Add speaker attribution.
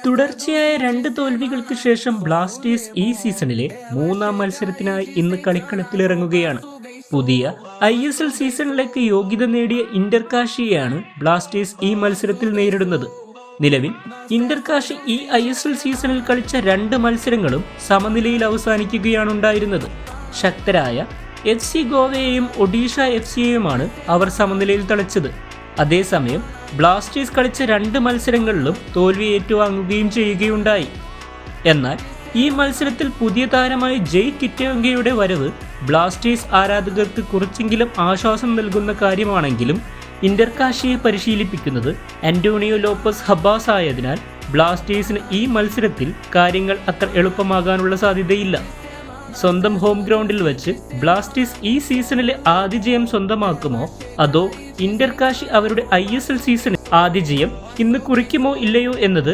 Speaker 1: തുടർച്ചയായ 2 തോൽവികൾക്ക് ശേഷം ബ്ലാസ്റ്റേഴ്സ് ഈ സീസണിലെ 3-ാം മത്സരത്തിനായി ഇന്ന് കളിക്കളത്തിലിറങ്ങുകയാണ്. പുതിയ ISL സീസണിലേക്ക് യോഗ്യത നേടിയ ഇന്റർകാഷിയെയാണ് ബ്ലാസ്റ്റേഴ്സ് ഈ മത്സരത്തിൽ നേരിടുന്നത്. നിലവിൽ ഇന്റർകാഷി ഈ ISL സീസണിൽ കളിച്ച 2 മത്സരങ്ങളും സമനിലയിൽ അവസാനിക്കുകയാണുണ്ടായിരുന്നത്. ശക്തരായ FC ഗോവയെയും ഒഡീഷ FCയെയുമാണ് അവർ സമനിലയിൽ തളച്ചത്. അതേസമയം ബ്ലാസ്റ്റേഴ്സ് കളിച്ച 2 മത്സരങ്ങളിലും തോൽവി ഏറ്റുവാങ്ങുകയും ചെയ്യുകയുണ്ടായി. എന്നാൽ ഈ മത്സരത്തിൽ പുതിയ താരമായ ജയ് കിറ്റയോങ്കയുടെ വരവ് ബ്ലാസ്റ്റേഴ്സ് ആരാധകർക്ക് കുറച്ചെങ്കിലും ആശ്വാസം നൽകുന്ന കാര്യമാണെങ്കിലും ഇന്റർകാഷിയെ പരിശീലിപ്പിക്കുന്നത് അന്റോണിയോ ലോപ്പസ് ഹബാസ് ആയതിനാൽ ബ്ലാസ്റ്റേഴ്സിന് ഈ മത്സരത്തിൽ കാര്യങ്ങൾ അത്ര എളുപ്പമാകാനുള്ള സാധ്യതയില്ല. സ്വന്തം ഹോം ഗ്രൗണ്ടിൽ വെച്ച് ബ്ലാസ്റ്റേഴ്സ് ഈ സീസണിലെ ആദ്യ ജയം സ്വന്തമാക്കുമോ അതോ ഇന്റർകാഷി അവരുടെ ISL സീസണിൽ ആദ്യ ജയം ഇന്ന് കുറിക്കുമോ ഇല്ലയോ എന്നത്